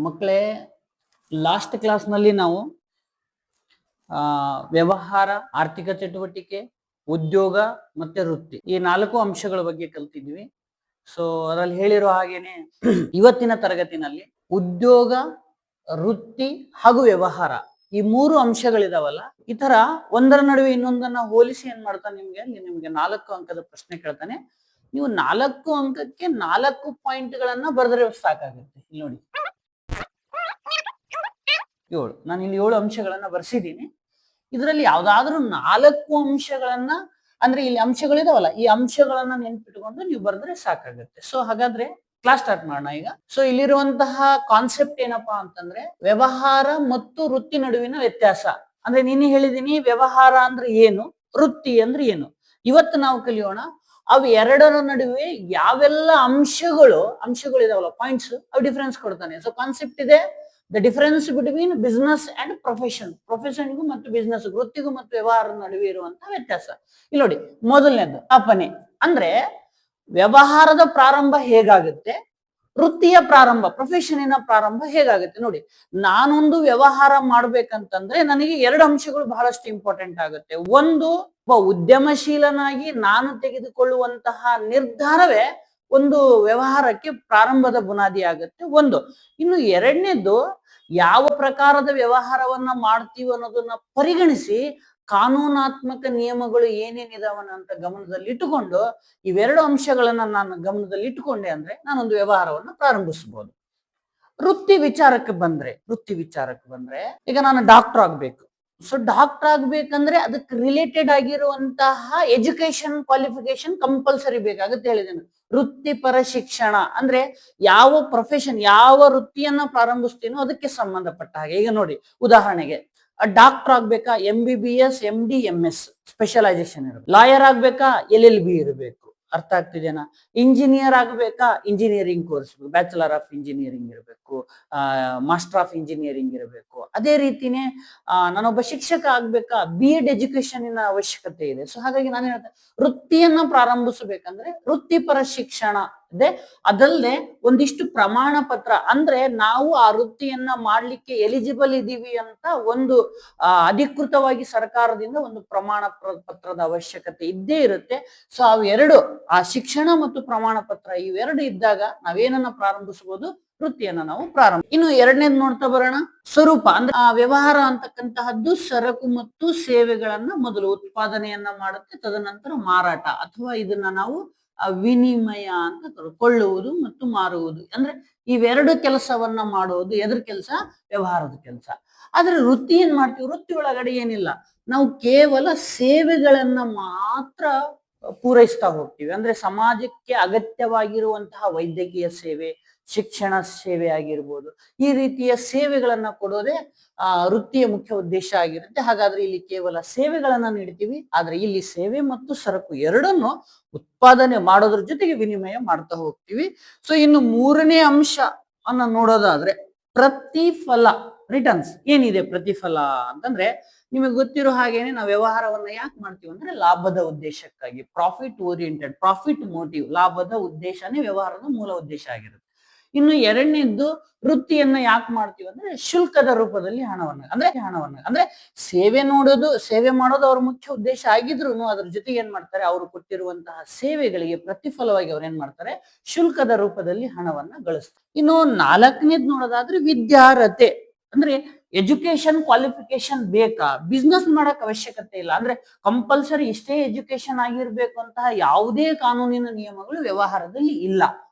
ಮಕ್ಕಳೇ, ಲಾಸ್ಟ್ ಕ್ಲಾಸ್ನಲ್ಲಿ ನಾವು ವ್ಯವಹಾರ, ಆರ್ಥಿಕ ಚಟುವಟಿಕೆ, ಉದ್ಯೋಗ ಮತ್ತೆ ವೃತ್ತಿ ಈ 4 ಅಂಶಗಳ ಬಗ್ಗೆ ಕಲ್ತಿದ್ವಿ. ಸೊ ಅದರಲ್ಲಿ ಹೇಳಿರೋ ಹಾಗೇನೆ ಇವತ್ತಿನ ತರಗತಿನಲ್ಲಿ ಉದ್ಯೋಗ, ವೃತ್ತಿ ಹಾಗೂ ವ್ಯವಹಾರ ಈ 3 ಅಂಶಗಳಿದಾವಲ್ಲ, ಈ ತರ ಒಂದರ ನಡುವೆ ಇನ್ನೊಂದನ್ನ ಹೋಲಿಸಿ ಏನ್ ಮಾಡ್ತಾನೆ ನಿಮ್ಗೆ 4 ಅಂಕದ ಪ್ರಶ್ನೆ ಕೇಳ್ತಾನೆ. ನೀವು 4 ಅಂಕಕ್ಕೆ 4 ಪಾಯಿಂಟ್ಗಳನ್ನ ಬರೆದ್ರೆ ಸಾಕಾಗುತ್ತೆ. ಇಲ್ಲಿ ನೋಡಿ, ನಾನು ಇಲ್ಲಿ 7 ಅಂಶಗಳನ್ನ ಬರ್ಸಿದ್ದೀನಿ. ಇದರಲ್ಲಿ ಯಾವ್ದಾದ್ರೂ 4 ಅಂಶಗಳನ್ನ, ಅಂದ್ರೆ ಇಲ್ಲಿ ಅಂಶಗಳಿದಾವಲ್ಲ, ಈ ಅಂಶಗಳನ್ನ ನೆನ್ಪಿಟ್ಕೊಂಡು ನೀವು ಬರೆದ್ರೆ ಸಾಕಾಗುತ್ತೆ. ಸೊ ಹಾಗಾದ್ರೆ ಕ್ಲಾಸ್ ಸ್ಟಾರ್ಟ್ ಮಾಡೋಣ ಈಗ. ಸೊ ಇಲ್ಲಿರುವಂತಹ ಕಾನ್ಸೆಪ್ಟ್ ಏನಪ್ಪಾ ಅಂತಂದ್ರೆ, ವ್ಯವಹಾರ ಮತ್ತು ವೃತ್ತಿ ನಡುವಿನ ವ್ಯತ್ಯಾಸ. ಅಂದ್ರೆ ನೀನು ಹೇಳಿದೀನಿ ವ್ಯವಹಾರ ಅಂದ್ರೆ ಏನು, ವೃತ್ತಿ ಅಂದ್ರೆ ಏನು. ಇವತ್ತು ನಾವು ಕಲಿಯೋಣ ಅವು ಎರಡರ ನಡುವೆ ಯಾವೆಲ್ಲ ಅಂಶಗಳು ಇದಾವಲ್ಲ, ಪಾಯಿಂಟ್ಸ್, ಅವು ಡಿಫರೆನ್ಸ್ ಕೊಡ್ತಾನೆ. ಸೊ ಕಾನ್ಸೆಪ್ಟ್ ಇದೆ the difference between business and ಪ್ರೊಫೆಷನ್ಗೂ ಮತ್ತು ಬಿಸ್ನೆಸ್, ವೃತ್ತಿಗೂ ಮತ್ತು ವ್ಯವಹಾರದ ನಡುವೆ ಇರುವಂತಹ ವ್ಯತ್ಯಾಸ. ಇಲ್ಲಿ ನೋಡಿ, ಮೊದಲನೇದು ಸ್ಥಾಪನೆ. ಅಂದ್ರೆ ವ್ಯವಹಾರದ ಪ್ರಾರಂಭ ಹೇಗಾಗುತ್ತೆ, ವೃತ್ತಿಯ ಪ್ರಾರಂಭ, ಪ್ರೊಫೆಷನಿನ ಪ್ರಾರಂಭ ಹೇಗಾಗುತ್ತೆ. ನೋಡಿ, ನಾನೊಂದು ವ್ಯವಹಾರ ಮಾಡ್ಬೇಕಂತಂದ್ರೆ ನನಗೆ 2 ಅಂಶಗಳು ಬಹಳಷ್ಟು ಇಂಪಾರ್ಟೆಂಟ್ ಆಗುತ್ತೆ. ಒಂದು, ಒಬ್ಬ ಉದ್ಯಮಶೀಲನಾಗಿ ನಾನು ತೆಗೆದುಕೊಳ್ಳುವಂತಹ ನಿರ್ಧಾರವೇ ಒಂದು ವ್ಯವಹಾರಕ್ಕೆ ಪ್ರಾರಂಭದ ಬುನಾದಿ ಆಗುತ್ತೆ. ಒಂದು. ಇನ್ನು ಎರಡನೇದು, ಯಾವ ಪ್ರಕಾರದ ವ್ಯವಹಾರವನ್ನ ಮಾಡ್ತೀವಿ ಅನ್ನೋದನ್ನ ಪರಿಗಣಿಸಿ ಕಾನೂನಾತ್ಮಕ ನಿಯಮಗಳು ಏನೇನಿದಾವನ ಅಂತ ಗಮನದಲ್ಲಿ ಇಟ್ಟುಕೊಂಡು ಇವೆರಡು ಅಂಶಗಳನ್ನ ನಾನು ಗಮನದಲ್ಲಿ ಇಟ್ಟುಕೊಂಡೆ ಅಂದ್ರೆ ನಾನೊಂದು ವ್ಯವಹಾರವನ್ನ ಪ್ರಾರಂಭಿಸಬಹುದು. ವೃತ್ತಿ ವಿಚಾರಕ್ಕೆ ಬಂದ್ರೆ ಈಗ ನಾನು ಡಾಕ್ಟರ್ ಆಗ್ಬೇಕು. ಸೊ ಡಾಕ್ಟರ್ ಆಗ್ಬೇಕಂದ್ರೆ ಅದಕ್ಕೆ ರಿಲೇಟೆಡ್ ಆಗಿರುವಂತಹ ಎಜುಕೇಶನ್ ಕ್ವಾಲಿಫಿಕೇಶನ್ ಕಂಪಲ್ಸರಿ ಬೇಕಾಗುತ್ತೆ ಹೇಳಿದ್ದೇನೆ. ವೃತ್ತಿಪರ ಶಿಕ್ಷಣ ಅಂದ್ರೆ ಯಾವ ಪ್ರೊಫೆಷನ್, ಯಾವ ವೃತ್ತಿಯನ್ನ ಪ್ರಾರಂಭಿಸ್ತೀನೋ ಅದಕ್ಕೆ ಸಂಬಂಧಪಟ್ಟ ಹಾಗೆ. ಈಗ ನೋಡಿ, ಉದಾಹರಣೆಗೆ ಡಾಕ್ಟರ್ ಆಗ್ಬೇಕಾ MBBS MD MS ಸ್ಪೆಷಲೈಸೇಷನ್ ಇರಬೇಕು. ಲಾಯರ್ ಆಗ್ಬೇಕಾ LLB ಇರಬೇಕು. ಅರ್ಥ ಆಗ್ತಿದೇನಾ? ಇಂಜಿನಿಯರ್ ಆಗ್ಬೇಕಾ engineering course, bachelor of engineering ಇರಬೇಕು, ಮಾಸ್ಟರ್ ಆಫ್ ಇಂಜಿನಿಯರಿಂಗ್ ಇರಬೇಕು. ಅದೇ ರೀತಿನೇ ನಾನೊಬ್ಬ ಶಿಕ್ಷಕ ಆಗ್ಬೇಕಾ BEd ಎಜುಕೇಶನ್ ಅವಶ್ಯಕತೆ ಇದೆ. ಸೊ ಹಾಗಾಗಿ ನಾನು ಹೇಳ್ತೇನೆ, ವೃತ್ತಿಯನ್ನ ಪ್ರಾರಂಭಿಸಬೇಕಂದ್ರೆ ವೃತ್ತಿಪರ ಶಿಕ್ಷಣ ಇದೆ. ಅದಲ್ಲದೆ ಒಂದಿಷ್ಟು ಪ್ರಮಾಣ ಪತ್ರ, ಅಂದ್ರೆ ನಾವು ಆ ವೃತ್ತಿಯನ್ನ ಮಾಡ್ಲಿಕ್ಕೆ ಎಲಿಜಿಬಲ್ ಇದೀವಿ ಅಂತ ಒಂದು ಅಧಿಕೃತವಾಗಿ ಸರ್ಕಾರದಿಂದ ಒಂದು ಪ್ರಮಾಣ ಪತ್ರದ ಅವಶ್ಯಕತೆ ಇದ್ದೇ ಇರುತ್ತೆ. ಸೊ ಅವೆರಡು, ಆ ಶಿಕ್ಷಣ ಮತ್ತು ಪ್ರಮಾಣ ಪತ್ರ ಇವೆರಡು ಇದ್ದಾಗ ನಾವೇನನ್ನ ಪ್ರಾರಂಭಿಸಬಹುದು, ವೃತ್ತಿಯನ್ನ ನಾವು ಪ್ರಾರಂಭ. ಇನ್ನು ಎರಡನೇದು ನೋಡ್ತಾ ಬರೋಣ, ಸ್ವರೂಪ. ಅಂದ್ರೆ ಆ ವ್ಯವಹಾರ ಅಂತಕ್ಕಂತಹದ್ದು ಸರಕು ಮತ್ತು ಸೇವೆಗಳನ್ನ ಮೊದಲು ಉತ್ಪಾದನೆಯನ್ನ ಮಾಡುತ್ತೆ, ತದನಂತರ ಮಾರಾಟ ಅಥವಾ ಇದನ್ನ ನಾವು ವಿನಿಮಯ ಅಂತ ಕೊಳ್ಳುವುದು ಮತ್ತು ಮಾರುವುದು. ಅಂದ್ರೆ ಇವೆರಡು ಕೆಲಸವನ್ನ ಮಾಡುವುದು ಎದ್ರ ಕೆಲಸ, ವ್ಯವಹಾರದ ಕೆಲಸ. ಆದ್ರೆ ವೃತ್ತಿ ಏನ್ ಮಾಡ್ತೀವಿ, ವೃತ್ತಿ ಒಳಗಡೆ ಏನಿಲ್ಲ, ನಾವು ಕೇವಲ ಸೇವೆಗಳನ್ನ ಮಾತ್ರ ಪೂರೈಸ್ತಾ ಹೋಗ್ತೀವಿ. ಅಂದ್ರೆ ಸಮಾಜಕ್ಕೆ ಅಗತ್ಯವಾಗಿರುವಂತಹ ವೈದ್ಯಕೀಯ ಸೇವೆ, ಶಿಕ್ಷಣ ಸೇವೆ ಆಗಿರ್ಬೋದು, ಈ ರೀತಿಯ ಸೇವೆಗಳನ್ನ ಕೊಡೋದೇ ವೃತ್ತಿಯ ಮುಖ್ಯ ಉದ್ದೇಶ ಆಗಿರುತ್ತೆ. ಹಾಗಾದ್ರೆ ಇಲ್ಲಿ ಕೇವಲ ಸೇವೆಗಳನ್ನ ನೀಡ್ತೀವಿ, ಆದ್ರೆ ಇಲ್ಲಿ ಸೇವೆ ಮತ್ತು ಸರಕು ಎರಡನ್ನು ಉತ್ಪಾದನೆ ಮಾಡೋದ್ರ ಜೊತೆಗೆ ವಿನಿಮಯ ಮಾಡ್ತಾ ಹೋಗ್ತೀವಿ. ಸೊ ಇನ್ನು ಮೂರನೇ ಅಂಶ ಅನ್ನ ನೋಡೋದಾದ್ರೆ ಪ್ರತಿಫಲ, ರಿಟರ್ನ್ಸ್. ಏನಿದೆ ಪ್ರತಿಫಲ ಅಂತಂದ್ರೆ, ನಿಮಗೆ ಗೊತ್ತಿರೋ ಹಾಗೇನೆ ನಾವು ವ್ಯವಹಾರವನ್ನ ಯಾಕೆ ಮಾಡ್ತೀವಿ ಅಂದ್ರೆ ಲಾಭದ ಉದ್ದೇಶಕ್ಕಾಗಿ, ಪ್ರಾಫಿಟ್ ಓರಿಯೆಂಟೆಡ್, ಪ್ರಾಫಿಟ್ ಮೋಟಿವ್, ಲಾಭದ ಉದ್ದೇಶನೇ ವ್ಯವಹಾರದ ಮೂಲ ಉದ್ದೇಶ ಆಗಿರುತ್ತೆ. ಇನ್ನು ಎರಡನೇದ್ದು, ವೃತ್ತಿಯನ್ನ ಯಾಕೆ ಮಾಡ್ತೀವಿ ಅಂದ್ರೆ ಶುಲ್ಕದ ರೂಪದಲ್ಲಿ ಹಣವನ್ನ ಅಂದ್ರೆ ಸೇವೆ ಮಾಡೋದು ಅವ್ರ ಮುಖ್ಯ ಉದ್ದೇಶ ಆಗಿದ್ರು ಅದ್ರ ಜೊತೆಗೆ ಏನ್ ಮಾಡ್ತಾರೆ, ಅವರು ಕೊಟ್ಟಿರುವಂತಹ ಸೇವೆಗಳಿಗೆ ಪ್ರತಿಫಲವಾಗಿ ಅವ್ರು ಏನ್ ಮಾಡ್ತಾರೆ, ಶುಲ್ಕದ ರೂಪದಲ್ಲಿ ಹಣವನ್ನ ಗಳಿಸ್ತಾರೆ. ಇನ್ನು ನಾಲ್ಕನೇದ್ ನೋಡೋದಾದ್ರೆ ವಿದ್ಯಾರ್ಹತೆ. ಅಂದ್ರೆ ಎಜುಕೇಶನ್ ಕ್ವಾಲಿಫಿಕೇಶನ್ ಬೇಕಾ, ಬಿಸ್ನೆಸ್ ಮಾಡಕ್ ಅವಶ್ಯಕತೆ ಇಲ್ಲ. ಅಂದ್ರೆ ಕಂಪಲ್ಸರಿ ಇಷ್ಟೇ ಎಜುಕೇಶನ್ ಆಗಿರ್ಬೇಕು ಅಂತಹ ಯಾವುದೇ ಕಾನೂನಿನ ನಿಯಮಗಳು ವ್ಯವಹಾರದಲ್ಲಿ ಇಲ್ಲ.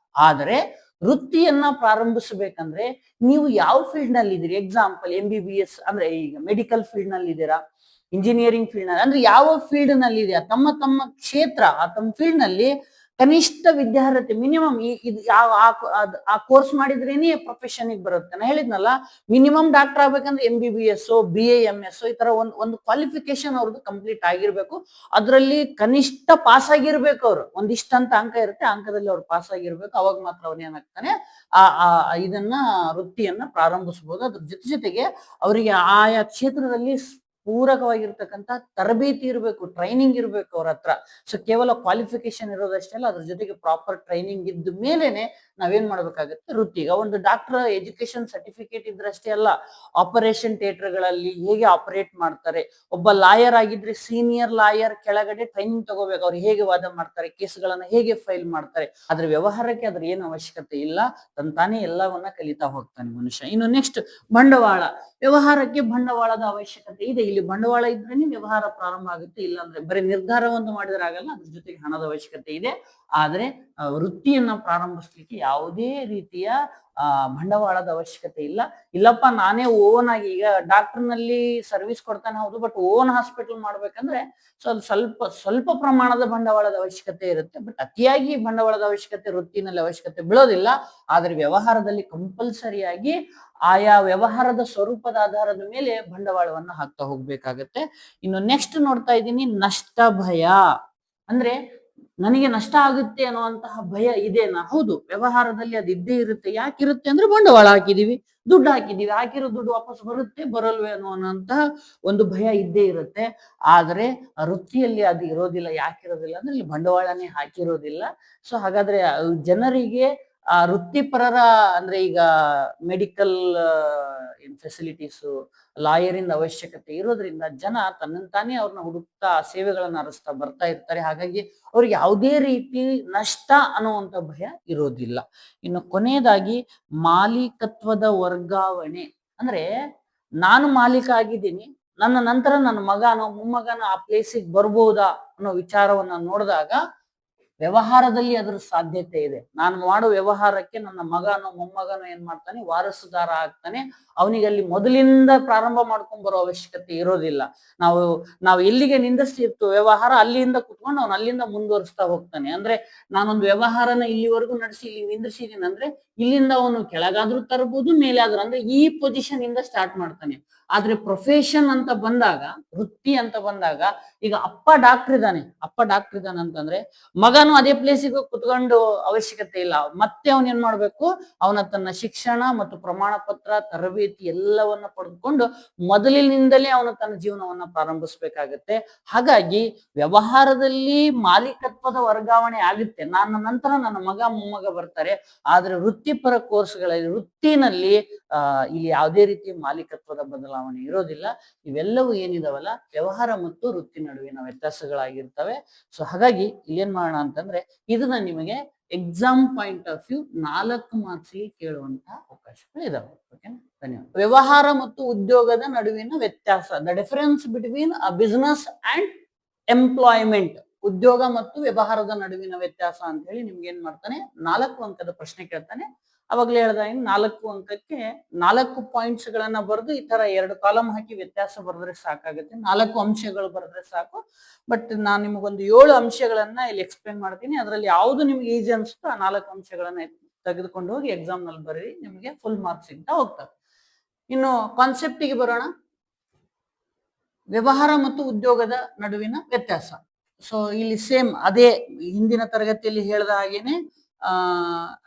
ಆದರೆ ವೃತ್ತಿಯನ್ನ ಪ್ರಾರಂಭಿಸಬೇಕಂದ್ರೆ ನೀವು ಯಾವ ಫೀಲ್ಡ್ ನಲ್ಲಿ ಇದ್ದೀರಿ, ಎಕ್ಸಾಂಪಲ್ MBBS ಅಂದ್ರೆ ಈಗ ಮೆಡಿಕಲ್ ಫೀಲ್ಡ್ ನಲ್ಲಿ ಇದ್ದೀರಾ, ಇಂಜಿನಿಯರಿಂಗ್ ಫೀಲ್ಡ್ ನಲ್ಲಿ, ಅಂದ್ರೆ ಯಾವ ಫೀಲ್ಡ್ ನಲ್ಲಿ ಇದೆಯಾ, ತಮ್ಮ ಕ್ಷೇತ್ರ, ತಮ್ಮ ಫೀಲ್ಡ್ ನಲ್ಲಿ ಕನಿಷ್ಠ ವಿದ್ಯಾರ್ಹತೆ ಮಿನಿಮಮ್ ಆ ಕೋರ್ಸ್ ಮಾಡಿದ್ರೇನೆ ಪ್ರೊಫೆಷನ್ ಬರುತ್ತೆ. ನಾನು ಹೇಳಿದ್ನಲ್ಲ, ಮಿನಿಮಮ್ ಡಾಕ್ಟರ್ ಆಗ್ಬೇಕಂದ್ರೆ MBBS BA MS ಈ ತರ ಒಂದು ಕ್ವಾಲಿಫಿಕೇಶನ್ ಅವ್ರದ್ದು ಕಂಪ್ಲೀಟ್ ಆಗಿರ್ಬೇಕು. ಅದರಲ್ಲಿ ಕನಿಷ್ಠ ಪಾಸ್ ಆಗಿರ್ಬೇಕು. ಅವ್ರು ಒಂದಿಷ್ಟಂತ ಅಂಕ ಇರುತ್ತೆ, ಅಂಕದಲ್ಲಿ ಅವ್ರು ಪಾಸ್ ಆಗಿರ್ಬೇಕು. ಅವಾಗ ಮಾತ್ರ ಅವ್ರು ಏನಾಗ್ತಾನೆ ಇದನ್ನ ವೃತ್ತಿಯನ್ನ ಪ್ರಾರಂಭಿಸಬಹುದು. ಅದ್ರ ಜೊತೆಗೆ ಅವರಿಗೆ ಆಯಾ ಕ್ಷೇತ್ರದಲ್ಲಿ ಪೂರಕವಾಗಿರ್ತಕ್ಕಂಥ ತರಬೇತಿ ಇರಬೇಕು, ಟ್ರೈನಿಂಗ್ ಇರಬೇಕು ಅವ್ರ ಹತ್ರ. ಸೊ ಕೇವಲ ಕ್ವಾಲಿಫಿಕೇಶನ್ ಇರೋದಷ್ಟೇ ಅಲ್ಲ, ಅದ್ರ ಜೊತೆಗೆ ಪ್ರಾಪರ್ ಟ್ರೈನಿಂಗ್ ಇದ್ದ ಮೇಲೆನೆ ನಾವೇನ್ ಮಾಡ್ಬೇಕಾಗತ್ತೆ, ವೃತ್ತಿಗ ಒಂದು ಡಾಕ್ಟರ್ ಎಜುಕೇಶನ್ ಸರ್ಟಿಫಿಕೇಟ್ ಇದ್ರಷ್ಟೇ ಅಲ್ಲ, ಆಪರೇಷನ್ ಥಿಯೇಟರ್ಗಳಲ್ಲಿ ಹೇಗೆ ಆಪರೇಟ್ ಮಾಡ್ತಾರೆ, ಒಬ್ಬ ಲಾಯರ್ ಆಗಿದ್ರೆ ಸೀನಿಯರ್ ಲಾಯರ್ ಕೆಳಗಡೆ ಟ್ರೈನಿಂಗ್ ತಗೋಬೇಕು, ಅವ್ರು ಹೇಗೆ ವಾದ ಮಾಡ್ತಾರೆ, ಕೇಸ್ಗಳನ್ನ ಹೇಗೆ ಫೈಲ್ ಮಾಡ್ತಾರೆ. ಅದ್ರ ವ್ಯವಹಾರಕ್ಕೆ ಅದ್ರ ಏನು ಅವಶ್ಯಕತೆ ಇಲ್ಲ, ತಂತಾನೆ ಎಲ್ಲವನ್ನ ಕಲಿತಾ ಹೋಗ್ತಾನೆ ಮನುಷ್ಯ. ಇನ್ನು ನೆಕ್ಸ್ಟ್ ಬಂಡವಾಳ. ವ್ಯವಹಾರಕ್ಕೆ ಬಂಡವಾಳದ ಅವಶ್ಯಕತೆ ಇದೆ. ಇಲ್ಲಿ ಬಂಡವಾಳ ಇದ್ರೇನೆ ವ್ಯವಹಾರ ಪ್ರಾರಂಭ ಆಗುತ್ತೆ, ಇಲ್ಲಾಂದ್ರೆ ಬರೀ ನಿರ್ಧಾರವನ್ನು ಮಾಡಿದ್ರೆ ಆಗಲ್ಲ, ಅದ್ರ ಜೊತೆಗೆ ಹಣದ ಅವಶ್ಯಕತೆ ಇದೆ. ಆದ್ರೆ ವೃತ್ತಿಯನ್ನ ಪ್ರಾರಂಭಿಸ್ಲಿಕ್ಕೆ ಯಾವುದೇ ರೀತಿಯ ಬಂಡವಾಳದ ಅವಶ್ಯಕತೆ ಇಲ್ಲ. ಇಲ್ಲಪ್ಪ ನಾನೇ ಓನ್ ಆಗಿ, ಈಗ ಡಾಕ್ಟರ್ ನಲ್ಲಿ ಸರ್ವಿಸ್ ಕೊಡ್ತಾನೆ ಹೌದು, ಬಟ್ ಓನ್ ಹಾಸ್ಪಿಟಲ್ ಮಾಡ್ಬೇಕಂದ್ರೆ ಸ್ವಲ್ಪ ಪ್ರಮಾಣದ ಬಂಡವಾಳದ ಅವಶ್ಯಕತೆ ಇರುತ್ತೆ. ಬಟ್ ಅತಿಯಾಗಿ ಬಂಡವಾಳದ ಅವಶ್ಯಕತೆ ವೃತ್ತಿನಲ್ಲಿ ಅವಶ್ಯಕತೆ ಬೀಳೋದಿಲ್ಲ. ಆದ್ರೆ ವ್ಯವಹಾರದಲ್ಲಿ ಕಂಪಲ್ಸರಿಯಾಗಿ ಆಯಾ ವ್ಯವಹಾರದ ಸ್ವರೂಪದ ಆಧಾರದ ಮೇಲೆ ಬಂಡವಾಳವನ್ನ ಹಾಕ್ತಾ ಹೋಗ್ಬೇಕಾಗತ್ತೆ. ಇನ್ನು ನೆಕ್ಸ್ಟ್ ನೋಡ್ತಾ ಇದ್ದೀನಿ, ನಷ್ಟ ಭಯ. ಅಂದ್ರೆ ನನಗೆ ನಷ್ಟ ಆಗುತ್ತೆ ಅನ್ನುವಂತಹ ಭಯ ಇದೆನಾ? ಹೌದು, ವ್ಯವಹಾರದಲ್ಲಿ ಅದು ಇದ್ದೇ ಇರುತ್ತೆ. ಯಾಕಿರುತ್ತೆ ಅಂದ್ರೆ ಬಂಡವಾಳ ಹಾಕಿದೀವಿ, ದುಡ್ಡು ಹಾಕಿದೀವಿ, ಹಾಕಿರೋ ದುಡ್ಡು ವಾಪಸ್ ಬರುತ್ತೆ ಬರಲ್ವೇ ಅನ್ನುವಂತಹ ಒಂದು ಭಯ ಇದ್ದೇ ಇರುತ್ತೆ. ಆದ್ರೆ ವೃತ್ತಿಯಲ್ಲಿ ಅದು ಇರೋದಿಲ್ಲ. ಯಾಕಿರೋದಿಲ್ಲ ಅಂದ್ರೆ ಇಲ್ಲಿ ಬಂಡವಾಳನೇ ಹಾಕಿರೋದಿಲ್ಲ. ಸೊ ಹಾಗಾದ್ರೆ ಜನರಿಗೆ ವೃತ್ತಿಪರರ ಅಂದ್ರೆ ಈಗ ಮೆಡಿಕಲ್ ಫೆಸಿಲಿಟೀಸು, ಲಾಯರಿಂದ ಅವಶ್ಯಕತೆ ಇರೋದ್ರಿಂದ ಜನ ತನ್ನಂತಾನೇ ಅವ್ರನ್ನ ಹುಡುಕ್ತಾ ಸೇವೆಗಳನ್ನ ಅರಸ್ತಾ ಬರ್ತಾ ಇರ್ತಾರೆ. ಹಾಗಾಗಿ ಅವ್ರಿಗೆ ಯಾವುದೇ ರೀತಿ ನಷ್ಟ ಅನ್ನುವಂಥ ಭಯ ಇರೋದಿಲ್ಲ. ಇನ್ನು ಕೊನೆಯದಾಗಿ ಮಾಲೀಕತ್ವದ ವರ್ಗಾವಣೆ. ಅಂದ್ರೆ ನಾನು ಮಾಲೀಕ ಆಗಿದ್ದೀನಿ, ನನ್ನ ನಂತರ ನನ್ನ ಮಗನೋ ಮೊಮ್ಮಗನೋ ಆ ಪ್ಲೇಸಿಗೆ ಬರ್ಬೋದಾ ಅನ್ನೋ ವಿಚಾರವನ್ನ ನೋಡಿದಾಗ ವ್ಯವಹಾರದಲ್ಲಿ ಅದರ ಸಾಧ್ಯತೆ ಇದೆ. ನಾನು ಮಾಡೋ ವ್ಯವಹಾರಕ್ಕೆ ನನ್ನ ಮಗನೋ ಮೊಮ್ಮಗನೋ ಏನ್ ಮಾಡ್ತಾನೆ, ವಾರಸುದಾರ ಆಗ್ತಾನೆ. ಅವನಿಗೆ ಅಲ್ಲಿ ಮೊದಲಿಂದ ಪ್ರಾರಂಭ ಮಾಡ್ಕೊಂಡ್ ಬರೋ ಅವಶ್ಯಕತೆ ಇರೋದಿಲ್ಲ. ನಾವು ಎಲ್ಲಿಗೆ ನಿಂದಿಸ್ತಿರ್ತೀವಿ ವ್ಯವಹಾರ, ಅಲ್ಲಿಂದ ಕುತ್ಕೊಂಡು ಅವ್ನು ಅಲ್ಲಿಂದ ಮುಂದುವರಿಸ್ತಾ ಹೋಗ್ತಾನೆ. ಅಂದ್ರೆ ನಾನೊಂದು ವ್ಯವಹಾರನ ಇಲ್ಲಿವರೆಗೂ ನಡೆಸಿ ಇಲ್ಲಿ ನಿಂದಿರ್ಸಿದೀನಿ ಅಂದ್ರೆ ಇಲ್ಲಿಂದ ಅವನು ಕೆಳಗಾದ್ರೂ ತರಬಹುದು, ಮೇಲಾದ್ರೂ, ಅಂದ್ರೆ ಈ ಪೊಸಿಷನ್ ಇಂದ ಸ್ಟಾರ್ಟ್ ಮಾಡ್ತಾನೆ. ಆದ್ರೆ ಪ್ರೊಫೆಷನ್ ಅಂತ ಬಂದಾಗ, ವೃತ್ತಿ ಅಂತ ಬಂದಾಗ, ಈಗ ಅಪ್ಪ ಡಾಕ್ಟರ್ ಇದ್ದಾನೆ ಅಂತಂದ್ರೆ ಮಗನು ಅದೇ ಪ್ಲೇಸಿಗೆ ಕುತ್ಕೊಂಡು ಅವಶ್ಯಕತೆ ಇಲ್ಲ. ಮತ್ತೆ ಅವನ್ ಏನ್ ಮಾಡ್ಬೇಕು, ಅವನ ತನ್ನ ಶಿಕ್ಷಣ ಮತ್ತು ಪ್ರಮಾಣ ಪತ್ರ, ತರಬೇತಿ ಎಲ್ಲವನ್ನ ಪಡೆದುಕೊಂಡು ಮೊದಲಿನಿಂದಲೇ ಅವನು ತನ್ನ ಜೀವನವನ್ನ ಪ್ರಾರಂಭಿಸ್ಬೇಕಾಗತ್ತೆ. ಹಾಗಾಗಿ ವ್ಯವಹಾರದಲ್ಲಿ ಮಾಲೀಕತ್ವದ ವರ್ಗಾವಣೆ ಆಗುತ್ತೆ, ನನ್ನ ನಂತರ ನನ್ನ ಮಗ ಮೊಮ್ಮಗ ಬರ್ತಾರೆ. ಆದ್ರೆ ವೃತ್ತಿಪರ ಕೋರ್ಸ್ಗಳಲ್ಲಿ, ವೃತ್ತಿನಲ್ಲಿ ಇಲ್ಲಿ ಯಾವುದೇ ರೀತಿ ಮಾಲೀಕತ್ವದ ಬದಲಾವಣೆ ಇರೋದಿಲ್ಲ. ಇವೆಲ್ಲವೂ ಏನಿದಾವಲ್ಲ ವ್ಯವಹಾರ ಮತ್ತು ವೃತ್ತಿ ನಡುವಿನ ವ್ಯತ್ಯಾಸಗಳಾಗಿರ್ತವೆ. ಸೊ ಹಾಗಾಗಿ ಇಲ್ಲೇನ್ ಮಾಡೋಣ ಅಂತಂದ್ರೆ, ಇದನ್ನ ನಿಮಗೆ ಎಕ್ಸಾಮ್ ಪಾಯಿಂಟ್ ಆಫ್ ವ್ಯೂ 4 ಮಾರ್ಕ್ಸ್ಗೆ ಕೇಳುವಂತಹ ಅವಕಾಶಗಳು ಇದಾವೆ. ಓಕೆನಾ? ಧನ್ಯವಾದ. ವ್ಯವಹಾರ ಮತ್ತು ಉದ್ಯೋಗದ ನಡುವಿನ ವ್ಯತ್ಯಾಸ, the difference between business and employment. ಉದ್ಯೋಗ ಮತ್ತು ವ್ಯವಹಾರದ ನಡುವಿನ ವ್ಯತ್ಯಾಸ ಅಂತ ಹೇಳಿ ನಿಮ್ಗೆ ಏನ್ ಮಾಡ್ತಾನೆ, 4 ಅಂಕದ ಪ್ರಶ್ನೆ ಕೇಳ್ತಾನೆ. ಅವಾಗ್ಲೇ ಹೇಳ್ದ, 4 ಅಂಕಕ್ಕೆ 4 ಪಾಯಿಂಟ್ಸ್ ಗಳನ್ನ ಬರೆದು ಈ ತರ 2 ಕಾಲಮ್ ಹಾಕಿ ವ್ಯತ್ಯಾಸ ಬರೆದ್ರೆ ಸಾಕಾಗುತ್ತೆ. 4 ಅಂಶಗಳು ಬರೆದ್ರೆ ಸಾಕು. ಬಟ್ ನಾನು ನಿಮಗೊಂದು 7 ಅಂಶಗಳನ್ನ ಇಲ್ಲಿ ಎಕ್ಸ್ಪ್ಲೇನ್ ಮಾಡ್ತೀನಿ. ಅದರಲ್ಲಿ ಯಾವ್ದು ನಿಮ್ಗೆ ಈಸಿ ಅನ್ಸುತ್ತೋ ಆ 4 ಅಂಶಗಳನ್ನ ತೆಗೆದುಕೊಂಡು ಹೋಗಿ ಎಕ್ಸಾಮ್ ನಲ್ಲಿ ಬರೀ, ನಿಮಗೆ ಫುಲ್ ಮಾರ್ಕ್ಸ್ ಸಿಗ್ತಾ ಹೋಗ್ತವೆ. ಇನ್ನು ಕಾನ್ಸೆಪ್ಟಿಗೆ ಬರೋಣ. ವ್ಯವಹಾರ ಮತ್ತು ಉದ್ಯೋಗದ ನಡುವಿನ ವ್ಯತ್ಯಾಸ. ಸೊ ಇಲ್ಲಿ ಸೇಮ್ ಅದೇ ಹಿಂದಿನ ತರಗತಿಯಲ್ಲಿ ಹೇಳಿದ ಹಾಗೇನೆ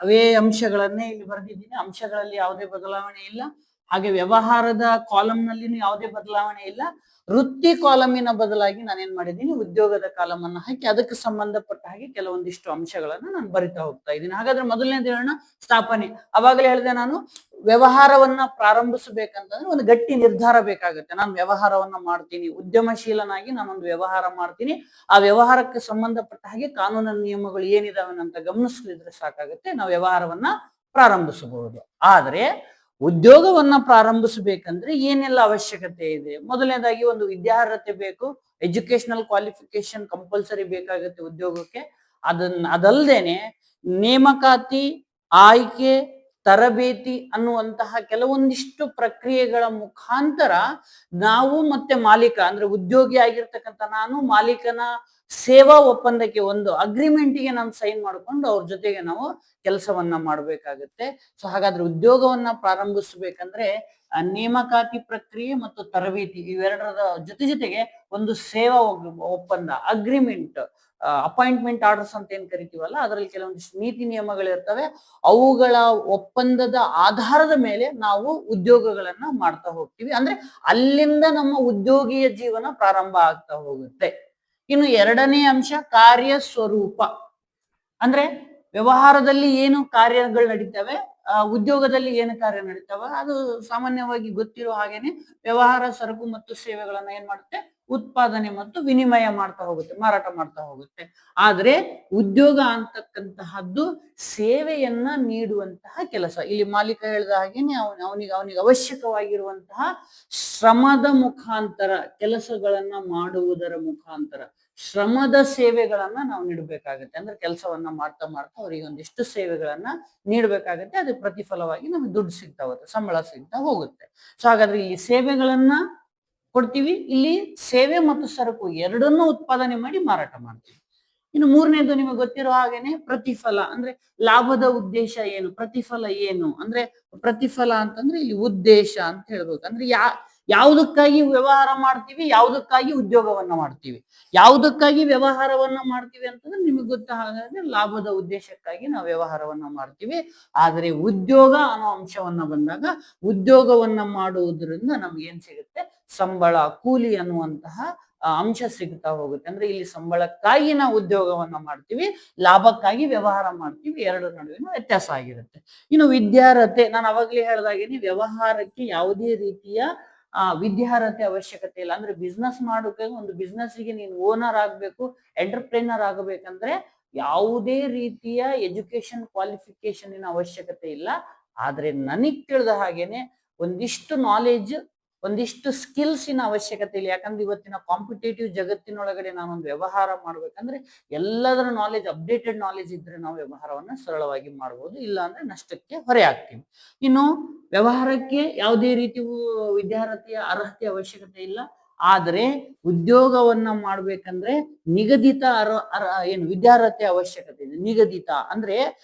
ಅವೇ ಅಂಶಗಳನ್ನೇ ಇಲ್ಲಿ ಬರೆದಿದ್ದೀನಿ. ಅಂಶಗಳಲ್ಲಿ ಯಾವುದೇ ಬದಲಾವಣೆ ಇಲ್ಲ. ಹಾಗೆ ವ್ಯವಹಾರದ ಕಾಲಮ್ ನಲ್ಲಿನೂ ಯಾವುದೇ ಬದಲಾವಣೆ ಇಲ್ಲ. ವೃತ್ತಿ ಕಾಲಮಿನ ಬದಲಾಗಿ ನಾನೇನ್ ಮಾಡಿದ್ದೀನಿ, ಉದ್ಯೋಗದ ಕಾಲಮ್ ಅನ್ನ ಹಾಕಿ ಅದಕ್ಕೆ ಸಂಬಂಧಪಟ್ಟ ಹಾಗೆ ಕೆಲವೊಂದಿಷ್ಟು ಅಂಶಗಳನ್ನ ನಾನು ಬರಿತಾ ಹೋಗ್ತಾ ಇದ್ದೀನಿ. ಹಾಗಾದ್ರೆ ಮೊದಲನೇದು ಹೇಳೋಣ, ಸ್ಥಾಪನೆ. ಅವಾಗಲೇ ಹೇಳಿದೆ ನಾನು, ವ್ಯವಹಾರವನ್ನ ಪ್ರಾರಂಭಿಸಬೇಕಂತಂದ್ರೆ ಒಂದು ಗಟ್ಟಿ ನಿರ್ಧಾರ ಬೇಕಾಗುತ್ತೆ. ನಾನು ವ್ಯವಹಾರವನ್ನ ಮಾಡ್ತೀನಿ, ಉದ್ಯಮಶೀಲನಾಗಿ ನಾನೊಂದು ವ್ಯವಹಾರ ಮಾಡ್ತೀನಿ, ಆ ವ್ಯವಹಾರಕ್ಕೆ ಸಂಬಂಧಪಟ್ಟ ಹಾಗೆ ಕಾನೂನಿನ ನಿಯಮಗಳು ಏನಿದಾವೆ ಅಂತ ಗಮನಿಸಿದ್ರೆ ಸಾಕಾಗುತ್ತೆ, ನಾವು ವ್ಯವಹಾರವನ್ನ ಪ್ರಾರಂಭಿಸಬಹುದು. ಆದ್ರೆ ಉದ್ಯೋಗವನ್ನ ಪ್ರಾರಂಭಿಸಬೇಕಂದ್ರೆ ಏನೆಲ್ಲ ಅವಶ್ಯಕತೆ ಇದೆ? ಮೊದಲನೇದಾಗಿ ಒಂದು ವಿದ್ಯಾರ್ಹತೆ ಬೇಕು, ಎಜುಕೇಶನಲ್ ಕ್ವಾಲಿಫಿಕೇಶನ್ ಕಂಪಲ್ಸರಿ ಬೇಕಾಗುತ್ತೆ ಉದ್ಯೋಗಕ್ಕೆ. ಅದಲ್ದೇನೆ ನೇಮಕಾತಿ, ಆಯ್ಕೆ, ತರಬೇತಿ ಅನ್ನುವಂತಹ ಕೆಲವೊಂದಿಷ್ಟು ಪ್ರಕ್ರಿಯೆಗಳ ಮುಖಾಂತರ ನಾವು ಮತ್ತೆ ಮಾಲೀಕ ಅಂದ್ರೆ ಉದ್ಯೋಗಿ ಆಗಿರ್ತಕ್ಕಂಥ ನಾನು ಮಾಲೀಕನ ಸೇವಾ ಒಪ್ಪಂದಕ್ಕೆ, ಒಂದು ಅಗ್ರಿಮೆಂಟ್ಗೆ ನಾನು ಸೈನ್ ಮಾಡ್ಕೊಂಡು ಅವ್ರ ಜೊತೆಗೆ ನಾವು ಕೆಲಸವನ್ನ ಮಾಡ್ಬೇಕಾಗತ್ತೆ. ಸೊ ಹಾಗಾದ್ರೆ ಉದ್ಯೋಗವನ್ನ ಪ್ರಾರಂಭಿಸಬೇಕಂದ್ರೆ ನೇಮಕಾತಿ ಪ್ರಕ್ರಿಯೆ ಮತ್ತು ತರಬೇತಿ ಇವೆರಡರ ಜೊತೆಗೆ ಒಂದು ಸೇವಾ ಒಪ್ಪಂದ, ಅಗ್ರಿಮೆಂಟ್, ಅಪಾಯಿಂಟ್ಮೆಂಟ್ ಆರ್ಡರ್ಸ್ ಅಂತ ಏನ್ ಕರಿತೀವಲ್ಲ, ಅದರಲ್ಲಿ ಕೆಲವೊಂದಿಷ್ಟು ನೀತಿ ನಿಯಮಗಳಿರ್ತವೆ. ಅವುಗಳ ಒಪ್ಪಂದದ ಆಧಾರದ ಮೇಲೆ ನಾವು ಉದ್ಯೋಗಗಳನ್ನ ಮಾಡ್ತಾ ಹೋಗ್ತೀವಿ. ಅಂದ್ರೆ ಅಲ್ಲಿಂದ ನಮ್ಮ ಉದ್ಯೋಗಿಯ ಜೀವನ ಪ್ರಾರಂಭ ಆಗ್ತಾ ಹೋಗುತ್ತೆ. ಇನ್ನು ಎರಡನೇ ಅಂಶ ಕಾರ್ಯ ಸ್ವರೂಪ. ಅಂದ್ರೆ ವ್ಯವಹಾರದಲ್ಲಿ ಏನು ಕಾರ್ಯಗಳು ನಡೀತವೆ, ಉದ್ಯೋಗದಲ್ಲಿ ಏನು ಕಾರ್ಯ ನಡೀತವೆ, ಅದು ಸಾಮಾನ್ಯವಾಗಿ ಗೊತ್ತಿರೋ ಹಾಗೇನೆ ವ್ಯವಹಾರ ಸರಕು ಮತ್ತು ಸೇವೆಗಳನ್ನ ಏನ್ ಮಾಡುತ್ತೆ, ಉತ್ಪಾದನೆ ಮತ್ತು ವಿನಿಮಯ ಮಾಡ್ತಾ ಹೋಗುತ್ತೆ, ಮಾರಾಟ ಮಾಡ್ತಾ ಹೋಗುತ್ತೆ. ಆದ್ರೆ ಉದ್ಯೋಗ ಅಂತಕ್ಕಂತಹದ್ದು ಸೇವೆಯನ್ನ ನೀಡುವಂತಹ ಕೆಲಸ. ಇಲ್ಲಿ ಮಾಲೀಕ ಹೇಳಿದ ಹಾಗೇನೆ ಅವನಿಗೆ ಅವಶ್ಯಕವಾಗಿರುವಂತಹ ಶ್ರಮದ ಮುಖಾಂತರ, ಕೆಲಸಗಳನ್ನ ಮಾಡುವುದರ ಮುಖಾಂತರ ಶ್ರಮದ ಸೇವೆಗಳನ್ನ ನಾವು ನೀಡಬೇಕಾಗತ್ತೆ. ಅಂದ್ರೆ ಕೆಲಸವನ್ನ ಮಾಡ್ತಾ ಮಾಡ್ತಾ ಅವರಿಗೆ ಒಂದಿಷ್ಟು ಸೇವೆಗಳನ್ನ ನೀಡಬೇಕಾಗತ್ತೆ. ಅದು ಪ್ರತಿಫಲವಾಗಿ ನಮಗೆ ದುಡ್ಡು ಸಿಗ್ತಾ ಹೋಗುತ್ತೆ, ಸಂಬಳ ಸಿಗ್ತಾ ಹೋಗುತ್ತೆ. ಸೊ ಹಾಗಾದ್ರೆ ಈ ಸೇವೆಗಳನ್ನ ಕೊಡ್ತೀವಿ, ಇಲ್ಲಿ ಸೇವೆ ಮತ್ತು ಸರಕು ಎರಡನ್ನೂ ಉತ್ಪಾದನೆ ಮಾಡಿ ಮಾರಾಟ ಮಾಡ್ತೀವಿ. ಇನ್ನು ಮೂರನೇದು ನಿಮಗೆ ಗೊತ್ತಿರೋ ಹಾಗೇನೆ ಪ್ರತಿಫಲ. ಅಂದ್ರೆ ಲಾಭದ ಉದ್ದೇಶ ಏನು, ಪ್ರತಿಫಲ ಏನು ಅಂದ್ರೆ, ಪ್ರತಿಫಲ ಅಂತಂದ್ರೆ ಇಲ್ಲಿ ಉದ್ದೇಶ ಅಂತ ಹೇಳ್ಬೇಕು. ಅಂದ್ರೆ ಯಾವುದಕ್ಕಾಗಿ ವ್ಯವಹಾರ ಮಾಡ್ತೀವಿ, ಯಾವುದಕ್ಕಾಗಿ ಉದ್ಯೋಗವನ್ನ ಮಾಡ್ತೀವಿ. ಯಾವುದಕ್ಕಾಗಿ ವ್ಯವಹಾರವನ್ನ ಮಾಡ್ತೀವಿ ಅಂತಂದ್ರೆ ನಿಮಗೆ ಗೊತ್ತಾಗಂದ್ರೆ ಲಾಭದ ಉದ್ದೇಶಕ್ಕಾಗಿ ನಾವು ವ್ಯವಹಾರವನ್ನ ಮಾಡ್ತೀವಿ. ಆದ್ರೆ ಉದ್ಯೋಗ ಅನ್ನೋ ಅಂಶವನ್ನ ಬಂದಾಗ, ಉದ್ಯೋಗವನ್ನ ಮಾಡುವುದರಿಂದ ನಮ್ಗೆ ಏನ್ ಸಿಗುತ್ತೆ, ಸಂಬಳ, ಕೂಲಿ ಅನ್ನುವಂತಹ ಅಂಶ ಸಿಗ್ತಾ ಹೋಗುತ್ತೆ. ಅಂದ್ರೆ ಇಲ್ಲಿ ಸಂಬಳಕ್ಕಾಗಿ ನಾವು ಉದ್ಯೋಗವನ್ನ ಮಾಡ್ತೀವಿ, ಲಾಭಕ್ಕಾಗಿ ವ್ಯವಹಾರ ಮಾಡ್ತೀವಿ. ಎರಡರ ನಡುವಿನ ವ್ಯತ್ಯಾಸ ಆಗಿರುತ್ತೆ. ಇನ್ನು ವಿದ್ಯಾರ್ಹತೆ, ನಾನು ಅವಾಗ್ಲೇ ಹೇಳ್ದಾಗೇನೆ ವ್ಯವಹಾರಕ್ಕೆ ಯಾವುದೇ ರೀತಿಯ ವಿದ್ಯಾರ್ಹತೆ ಅವಶ್ಯಕತೆ ಇಲ್ಲ. ಅಂದ್ರೆ ಬಿಸ್ನೆಸ್ ಮಾಡೋಕೆ, ಒಂದು ಬಿಸ್ನೆಸ್ಗೆ ನೀನು ಓನರ್ ಆಗ್ಬೇಕು, ಎಂಟರ್ಪ್ರಿನರ್ ಆಗಬೇಕಂದ್ರೆ ಯಾವುದೇ ರೀತಿಯ ಎಜುಕೇಶನ್ ಕ್ವಾಲಿಫಿಕೇಶನ್ ಅವಶ್ಯಕತೆ ಇಲ್ಲ. ಆದ್ರೆ ನನಗ್ ತಿಳಿದ ಹಾಗೇನೆ ಒಂದಿಷ್ಟು ನಾಲೆಜ್, ಒಂದಿಷ್ಟು ಸ್ಕಿಲ್ಸಿನ ಅವಶ್ಯಕತೆ ಇಲ್ಲ. ಯಾಕಂದ್ರೆ ಇವತ್ತಿನ ಕಾಂಪಿಟೇಟಿವ್ ಜಗತ್ತಿನೊಳಗಡೆ ನಾನೊಂದು ವ್ಯವಹಾರ ಮಾಡ್ಬೇಕಂದ್ರೆ ಎಲ್ಲದರ ನಾಲೆಜ್, ಅಪ್ಡೇಟೆಡ್ ನಾಲೆಜ್ ಇದ್ರೆ ನಾವು ವ್ಯವಹಾರವನ್ನ ಸರಳವಾಗಿ ಮಾಡಬಹುದು, ಇಲ್ಲ ಅಂದ್ರೆ ನಷ್ಟಕ್ಕೆ ಹೊರೆ ಆಗ್ತೀವಿ. ಇನ್ನು ವ್ಯವಹಾರಕ್ಕೆ ಯಾವುದೇ ರೀತಿ ವಿದ್ಯಾರ್ಹತೆಯ ಅರ್ಹತೆ ಅವಶ್ಯಕತೆ ಇಲ್ಲ. ಆದ್ರೆ ಉದ್ಯೋಗವನ್ನ ಮಾಡ್ಬೇಕಂದ್ರೆ ನಿಗದಿತ ಏನು ವಿದ್ಯಾರ್ಹತೆ ಅವಶ್ಯಕತೆ ಇದೆ. ನಿಗದಿತ ಅಂದ್ರೆ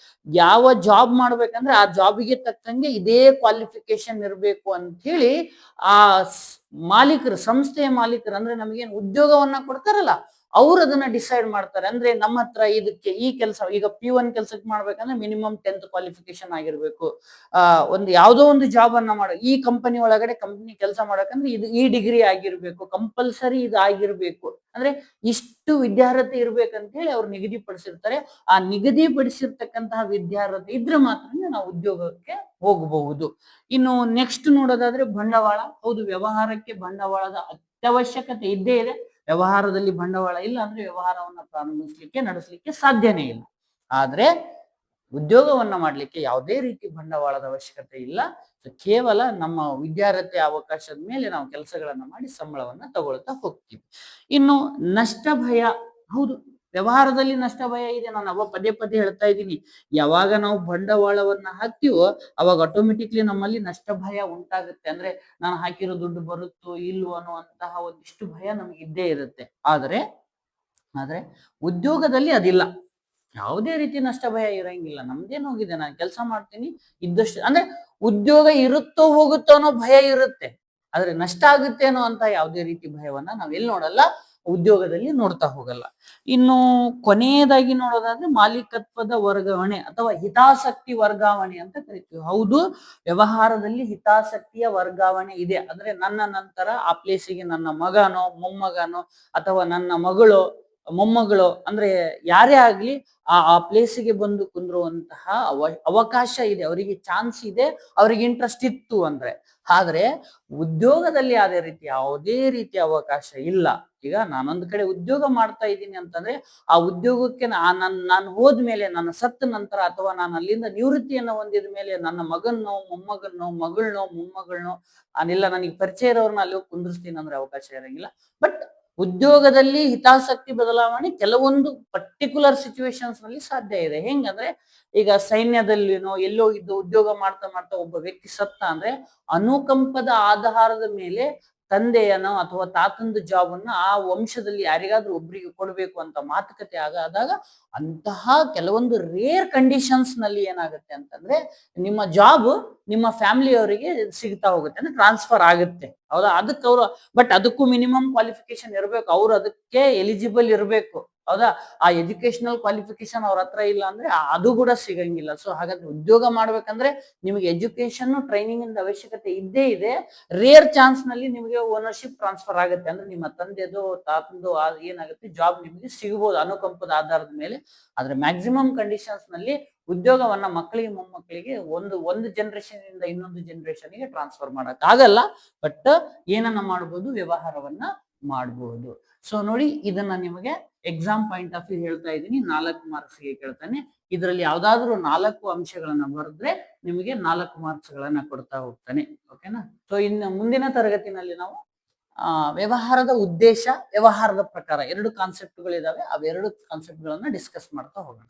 ಯಾವ ಜಾಬ್ ಮಾಡ್ಬೇಕಂದ್ರೆ ಆ ಜಾಬಿಗೆ ತಕ್ಕಂಗೆ ಇದೇ ಕ್ವಾಲಿಫಿಕೇಶನ್ ಇರಬೇಕು ಅಂತ ಹೇಳಿ ಆ ಮಾಲೀಕರು, ಸಂಸ್ಥೆಯ ಮಾಲೀಕರು, ಅಂದ್ರೆ ನಮಗೇನು ಉದ್ಯೋಗವನ್ನ ಕೊಡ್ತಾರಲ್ಲ, ಅವ್ರು ಅದನ್ನ ಡಿಸೈಡ್ ಮಾಡ್ತಾರೆ. ಅಂದ್ರೆ ನಮ್ಮ ಹತ್ರ ಇದಕ್ಕೆ ಈ ಕೆಲಸ, ಈಗ P1 ಕೆಲ್ಸಕ್ಕೆ ಮಾಡ್ಬೇಕಂದ್ರೆ ಮಿನಿಮಮ್ 10th ಕ್ವಾಲಿಫಿಕೇಶನ್ ಆಗಿರ್ಬೇಕು. ಒಂದು ಯಾವುದೋ ಒಂದು ಜಾಬ್ ಅನ್ನ ಈ ಕಂಪನಿ ಒಳಗಡೆ ಕಂಪನಿ ಕೆಲಸ ಮಾಡಬೇಕಂದ್ರೆ ಇದು ಈ ಡಿಗ್ರಿ ಆಗಿರ್ಬೇಕು, ಕಂಪಲ್ಸರಿ ಇದು ಆಗಿರ್ಬೇಕು. ಅಂದ್ರೆ ಇಷ್ಟು ವಿದ್ಯಾರ್ಹತೆ ಇರ್ಬೇಕಂತ ಹೇಳಿ ಅವ್ರು ನಿಗದಿಪಡಿಸಿರ್ತಾರೆ. ಆ ನಿಗದಿಪಡಿಸಿರ್ತಕ್ಕಂತಹ ವಿದ್ಯಾರ್ಹತೆ ಇದ್ರೆ ಮಾತ್ರ ನಾವು ಉದ್ಯೋಗಕ್ಕೆ ಹೋಗಬಹುದು. ಇನ್ನು ನೆಕ್ಸ್ಟ್ ನೋಡೋದಾದ್ರೆ ಬಂಡವಾಳ. ಹೌದು, ವ್ಯವಹಾರಕ್ಕೆ ಬಂಡವಾಳದ ಅತ್ಯವಶ್ಯಕತೆ ಇದ್ದೇ ಇದೆ. ವ್ಯವಹಾರದಲ್ಲಿ ಬಂಡವಾಳ ಇಲ್ಲ ಅಂದ್ರೆ ವ್ಯವಹಾರವನ್ನ ಪ್ರಾರಂಭಿಸ್ಲಿಕ್ಕೆ, ನಡೆಸಲಿಕ್ಕೆ ಸಾಧ್ಯನೇ ಇಲ್ಲ. ಆದ್ರೆ ಉದ್ಯೋಗವನ್ನ ಮಾಡ್ಲಿಕ್ಕೆ ಯಾವುದೇ ರೀತಿ ಬಂಡವಾಳದ ಅವಶ್ಯಕತೆ ಇಲ್ಲ. ಕೇವಲ ನಮ್ಮ ವಿದ್ಯಾರ್ಹತೆ ಅವಕಾಶದ ಮೇಲೆ ನಾವು ಕೆಲಸಗಳನ್ನ ಮಾಡಿ ಸಂಬಳವನ್ನ ತಗೊಳ್ತಾ ಹೋಗ್ತೀವಿ. ಇನ್ನು ನಷ್ಟ ಭಯ. ಹೌದು, ವ್ಯವಹಾರದಲ್ಲಿ ನಷ್ಟ ಭಯ ಇದೆ. ನಾನು ಪದೇ ಪದೇ ಹೇಳ್ತಾ ಇದ್ದೀನಿ, ಯಾವಾಗ ನಾವು ಬಂಡವಾಳವನ್ನ ಹಾಕ್ತಿವೋ ಅವಾಗ ಆಟೋಮೆಟಿಕ್ಲಿ ನಮ್ಮಲ್ಲಿ ನಷ್ಟ ಭಯ ಉಂಟಾಗುತ್ತೆ. ಅಂದ್ರೆ ನಾನು ಹಾಕಿರೋ ದುಡ್ಡು ಬರುತ್ತೋ ಇಲ್ವೋ ಅನ್ನುವಂತಹ ಒಂದಿಷ್ಟು ಭಯ ನಮಗೆ ಇದ್ದೇ ಇರುತ್ತೆ. ಆದ್ರೆ ಉದ್ಯೋಗದಲ್ಲಿ ಅದಿಲ್ಲ. ಯಾವುದೇ ರೀತಿ ನಷ್ಟ ಭಯ ಇರಂಗಿಲ್ಲ. ನಮ್ದೇನ್ ಹೋಗಿದೆ, ನಾನು ಕೆಲಸ ಮಾಡ್ತೀನಿ ಇದ್ದಷ್ಟು. ಅಂದ್ರೆ ಉದ್ಯೋಗ ಇರುತ್ತೋ ಹೋಗುತ್ತೋ ಅನ್ನೋ ಭಯ ಇರುತ್ತೆ, ಆದ್ರೆ ನಷ್ಟ ಆಗುತ್ತೆ ಅನ್ನೋ ಅಂತ ಯಾವುದೇ ರೀತಿ ಭಯವನ್ನ ನಾವೆಲ್ಲಿ ನೋಡಲ್ಲ, ಉದ್ಯೋಗದಲ್ಲಿ ನೋಡ್ತಾ ಹೋಗಲ್ಲ. ಇನ್ನು ಕೊನೆಯದಾಗಿ ನೋಡೋದಾದ್ರೆ ಮಾಲೀಕತ್ವದ ವರ್ಗಾವಣೆ ಅಥವಾ ಹಿತಾಸಕ್ತಿ ವರ್ಗಾವಣೆ ಅಂತ ಕರಿತೀವಿ. ಹೌದು, ವ್ಯವಹಾರದಲ್ಲಿ ಹಿತಾಸಕ್ತಿಯ ವರ್ಗಾವಣೆ ಇದೆ. ಅಂದ್ರೆ ನನ್ನ ನಂತರ ಆ ಪ್ಲೇಸಿಗೆ ನನ್ನ ಮಗನೋ, ಮೊಮ್ಮಗನೋ ಅಥವಾ ನನ್ನ ಮಗಳು, ಮೊಮ್ಮಗಳು, ಅಂದ್ರೆ ಯಾರೇ ಆಗ್ಲಿ ಆ ಪ್ಲೇಸಿಗೆ ಬಂದು ಕುಂದ್ರುವಂತಹ ಅವಕಾಶ ಇದೆ, ಅವರಿಗೆ ಚಾನ್ಸ್ ಇದೆ, ಅವರಿಗೆ ಇಂಟ್ರೆಸ್ಟ್ ಇತ್ತು ಅಂದ್ರೆ. ಆದ್ರೆ ಉದ್ಯೋಗದಲ್ಲಿ ಅದೇ ರೀತಿ ಯಾವುದೇ ರೀತಿಯ ಅವಕಾಶ ಇಲ್ಲ. ಈಗ ನಾನೊಂದು ಕಡೆ ಉದ್ಯೋಗ ಮಾಡ್ತಾ ಇದ್ದೀನಿ ಅಂತಂದ್ರೆ ಆ ಉದ್ಯೋಗಕ್ಕೆ ನಾನು ಹೋದ್ಮೇಲೆ, ನನ್ನ ಸತ್ತ ನಂತರ ಅಥವಾ ನಾನು ಅಲ್ಲಿಂದ ನಿವೃತ್ತಿಯನ್ನು ಹೊಂದಿದ ಮೇಲೆ ನನ್ನ ಮಗನೋ, ಮೊಮ್ಮಗನೋ, ಮಗಳನೋ, ಮೊಮ್ಮಗಳನೋ, ಇಲ್ಲ ನನಗೆ ಪರಿಚಯ ಇರೋರ್ನ ಅಲ್ಲಿ ಹೋಗಿ ಕುಂದಿರ್ಸ್ತೀನಿ ಅಂದ್ರೆ ಅವಕಾಶ ಇರಂಗಿಲ್ಲ. ಬಟ್ ಉದ್ಯೋಗದಲ್ಲಿ ಹಿತಾಸಕ್ತಿ ಬದಲಾವಣೆ ಕೆಲವೊಂದು ಪರ್ಟಿಕ್ಯುಲರ್ ಸಿಚುವೇಶನ್ಸ್ ನಲ್ಲಿ ಸಾಧ್ಯ ಇದೆ. ಹೆಂಗಂದ್ರೆ ಈಗ ಸೈನ್ಯದಲ್ಲಿನೋ ಎಲ್ಲೋ ಇದ್ದು ಉದ್ಯೋಗ ಮಾಡ್ತಾ ಮಾಡ್ತಾ ಒಬ್ಬ ವ್ಯಕ್ತಿ ಸತ್ತ ಅಂದ್ರೆ ಅನುಕಂಪದ ಆಧಾರದ ಮೇಲೆ ತಂದೆಯನೋ ಅಥವಾ ತಾತಂದು ಜಾಬ್ ಅನ್ನ ಆ ವಂಶದಲ್ಲಿ ಯಾರಿಗಾದ್ರೂ ಒಬ್ರಿಗೆ ಕೊಡ್ಬೇಕು ಅಂತ ಮಾತುಕತೆ ಆದಾಗ ಅಂತಹ ಕೆಲವೊಂದು ರೇರ್ ಕಂಡೀಷನ್ಸ್ ನಲ್ಲಿ ಏನಾಗುತ್ತೆ ಅಂತಂದ್ರೆ ನಿಮ್ಮ ಜಾಬ್ ನಿಮ್ಮ ಫ್ಯಾಮಿಲಿಯವರಿಗೆ ಸಿಗ್ತಾ ಹೋಗುತ್ತೆ, ಅಂದ್ರೆ ಟ್ರಾನ್ಸ್ಫರ್ ಆಗುತ್ತೆ. ಹೌದಾ, ಅದಕ್ಕೆ ಅವರು, ಬಟ್ ಅದಕ್ಕೂ ಮಿನಿಮಮ್ ಕ್ವಾಲಿಫಿಕೇಶನ್ ಇರಬೇಕು, ಅವ್ರು ಅದಕ್ಕೆ ಎಲಿಜಿಬಲ್ ಇರಬೇಕು. ಹೌದಾ? ಆ ಎಜುಕೇಶನಲ್ ಕ್ವಾಲಿಫಿಕೇಶನ್ ಅವ್ರ ಹತ್ರ ಇಲ್ಲ ಅಂದ್ರೆ ಅದು ಕೂಡ ಸಿಗಂಗಿಲ್ಲ. ಸೊ ಹಾಗಾದ್ರೆ ಉದ್ಯೋಗ ಮಾಡ್ಬೇಕಂದ್ರೆ ನಿಮಗೆ ಎಜುಕೇಶನ್ ಟ್ರೈನಿಂಗ್ ಇಂದ ಅವಶ್ಯಕತೆ ಇದ್ದೇ ಇದೆ. ರೇರ್ ಚಾನ್ಸ್ ನಲ್ಲಿ ನಿಮಗೆ ಓನರ್ಶಿಪ್ ಟ್ರಾನ್ಸ್ಫರ್ ಆಗುತ್ತೆ. ಅಂದ್ರೆ ನಿಮ್ಮ ತಂದೆದು ತಾತಂದು ಏನಾಗುತ್ತೆ ಜಾಬ್ ನಿಮಗೆ ಸಿಗಬಹುದು ಅನುಕಂಪದ ಆಧಾರದ ಮೇಲೆ. ಆದ್ರೆ ಮ್ಯಾಕ್ಸಿಮಮ್ ಕಂಡೀಷನ್ಸ್ ನಲ್ಲಿ ಉದ್ಯೋಗವನ್ನ ಮಕ್ಕಳಿಗೆ ಮೊಮ್ಮಕ್ಕಳಿಗೆ ಒಂದು ಜನರೇಷನ್ ಇಂದ ಇನ್ನೊಂದು ಜನರೇಷನ್ ಗೆ ಟ್ರಾನ್ಸ್ಫರ್ ಮಾಡಕ್ ಆಗಲ್ಲ. ಬಟ್ ಏನನ್ನ ಮಾಡಬಹುದು, ವ್ಯವಹಾರವನ್ನ ಮಾಡಬಹುದು. ಸೊ ನೋಡಿ, ಇದನ್ನ ನಿಮಗೆ ಎಕ್ಸಾಮ್ ಪಾಯಿಂಟ್ ಆಫ್ ವ್ಯೂ ಹೇಳ್ತಾ ಇದ್ದೀನಿ. 4 ಮಾರ್ಕ್ಸ್ ಗೆ ಕೇಳ್ತಾನೆ. ಇದರಲ್ಲಿ ಯಾವ್ದಾದ್ರು 4 ಅಂಶಗಳನ್ನ ಬರೆದ್ರೆ ನಿಮಗೆ 4 ಮಾರ್ಕ್ಸ್ ಗಳನ್ನ ಕೊಡ್ತಾ ಹೋಗ್ತಾನೆ. ಓಕೆನಾ? ಸೊ ಇನ್ನು ಮುಂದಿನ ತರಗತಿನಲ್ಲಿ ನಾವು ವ್ಯವಹಾರದ ಉದ್ದೇಶ, ವ್ಯವಹಾರದ ಪ್ರಕಾರ 2 ಕಾನ್ಸೆಪ್ಟ್ ಗಳಿದಾವೆ. ಅವೆರಡು ಕಾನ್ಸೆಪ್ಟ್ ಗಳನ್ನ ಡಿಸ್ಕಸ್ ಮಾಡ್ತಾ ಹೋಗೋಣ.